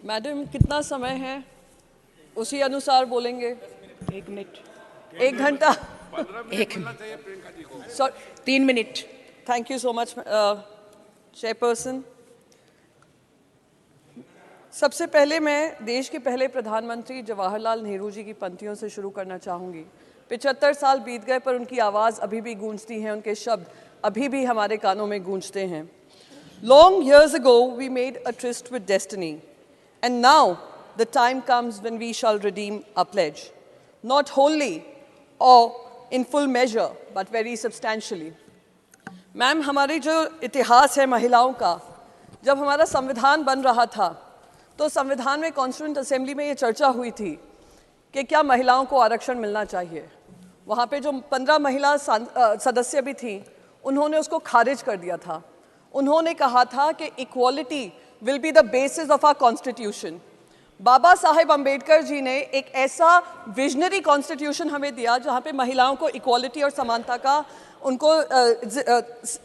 Madam कितना समय है उसी अनुसार बोलेंगे। 1 मिनट, 1 घंटा, 1 3 minute. Thank you so much chairperson. सबसे पहले मैं देश के पहले प्रधानमंत्री जवाहरलाल नेहरू जी की पंक्तियों से शुरू करना चाहूँगी। 75 साल बीत गए पर उनकी आवाज़ अभी भी गूंजती है, उनके शब्द अभी भी हमारे कानों में गूंजते हैं। Long years ago we made a tryst with destiny, and now the time comes when we shall redeem our pledge, not wholly or in full measure but very substantially. Ma'am, हमारी जो इतिहास है महिलाओं का, जब हमारा संविधान बन रहा था तो संविधान में कॉन्स्टिट्यूएंट असेंबली में ये चर्चा हुई थी कि क्या महिलाओं को आरक्षण मिलना चाहिए। वहाँ पे जो 15 महिला सदस्य भी थी, उन्होंने उसको खारिज कर दिया था। उन्होंने कहा था कि equality will be the basis of our constitution. Baba Saheb Ambedkar ji ने एक ऐसा विजनरी कॉन्स्टिट्यूशन हमें दिया जहाँ पे महिलाओं को इक्वालिटी और समानता का उनको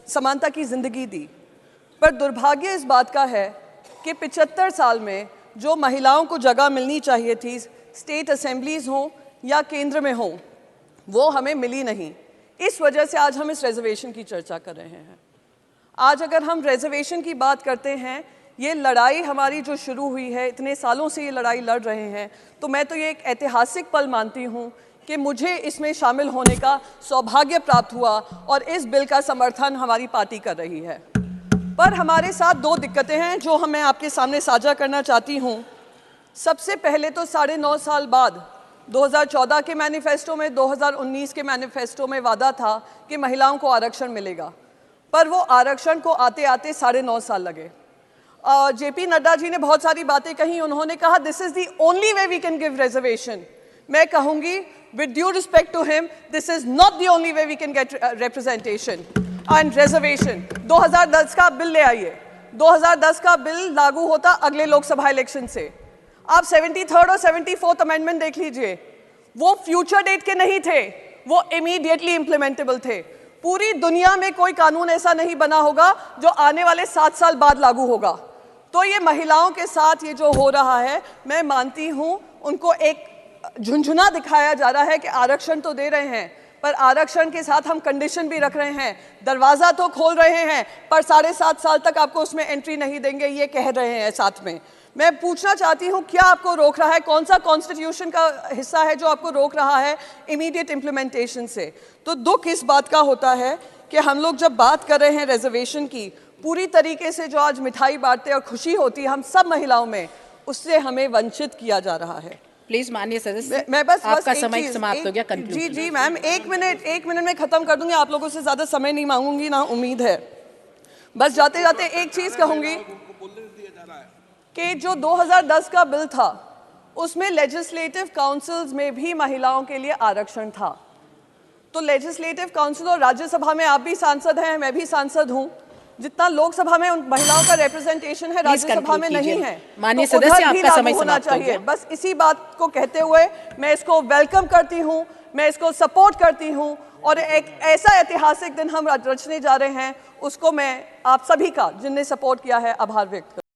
समानता की ज़िंदगी दी। पर दुर्भाग्य इस बात का है कि 75 साल में जो महिलाओं को जगह मिलनी चाहिए थी, स्टेट असेंबलीज़ हों या केंद्र में हों, वो हमें मिली नहीं। इस वजह से आज हम इस रिजर्वेशन की चर्चा कर रहे हैं। आज अगर हम रिजर्वेशन की बात करते हैं, ये लड़ाई हमारी जो शुरू हुई है, इतने सालों से ये लड़ाई लड़ रहे हैं, तो मैं तो ये एक ऐतिहासिक पल मानती हूँ कि मुझे इसमें शामिल होने का सौभाग्य प्राप्त हुआ और इस बिल का समर्थन हमारी पार्टी कर रही है। पर हमारे साथ 2 दिक्कतें हैं जो मैं आपके सामने साझा करना चाहती हूँ। सबसे पहले तो 9.5 साल बाद 2014 के मैनिफेस्टो में, 2019 के मैनिफेस्टो में वादा था कि महिलाओं को आरक्षण मिलेगा, पर वो आरक्षण को आते आते 9.5 साल लगे। जेपी नड्डा जी ने बहुत सारी बातें कही। उन्होंने कहा this is the only way we can give reservation. मैं कहूँगी with due respect to him, this is not the only way we can get representation and reservation. 2010 का बिल ले आइए। 2010 का बिल लागू होता अगले लोकसभा इलेक्शन से। आप 73rd और 74th अमेंडमेंट देख लीजिए, वो फ्यूचर डेट के नहीं थे, वो इमीडिएटली इम्प्लीमेंटेबल थे। पूरी दुनिया में कोई कानून ऐसा नहीं बना होगा जो आने वाले 7 साल बाद लागू होगा। तो ये महिलाओं के साथ ये जो हो रहा है, मैं मानती हूँ उनको एक झुंझुना दिखाया जा रहा है कि आरक्षण तो दे रहे हैं, पर आरक्षण के साथ हम कंडीशन भी रख रहे हैं। दरवाज़ा तो खोल रहे हैं पर 7.5 साल तक आपको उसमें एंट्री नहीं देंगे, ये कह रहे हैं साथ में। मैं पूछना चाहती हूँ, क्या आपको रोक रहा है? कौन सा कॉन्स्टिट्यूशन का हिस्सा है जो आपको रोक रहा है इमीडिएट इम्प्लीमेंटेशन से? तो दुख इस बात का होता है कि हम लोग जब बात कर रहे हैं रिजर्वेशन की, पूरी तरीके से जो आज मिठाई बांटते और खुशी होती है हम सब महिलाओं में, उससे हमें वंचित किया जा रहा है। प्लीज माननीय सदस्य, मैं बस आपका समय समाप्त हो गया। जी जी मैम, 1 मिनट में खत्म कर दूंगी। आप लोगों से ज्यादा समय नहीं मांगूंगी, ना उम्मीद है। बस जाते जाते एक चीज कहूंगी कि जो 2010 का बिल था उसमें लेजिस्लेटिव काउंसिल्स में भी महिलाओं के लिए आरक्षण था। तो लेजिस्लेटिव काउंसिल और राज्यसभा में आप भी सांसद हैं, मैं भी सांसद हूं। जितना लोकसभा में उन महिलाओं का रिप्रेजेंटेशन है, राज्यसभा में नहीं है। माननीय तो सदस्य, आपका समय होना समाप्त हो चाहिए। गया। बस इसी बात को कहते हुए मैं इसको वेलकम करती हूँ, मैं इसको सपोर्ट करती हूँ और एक ऐसा ऐतिहासिक दिन हम रचने जा रहे हैं, उसको मैं आप सभी का जिनने सपोर्ट किया है आभार व्यक्त करती हूँ।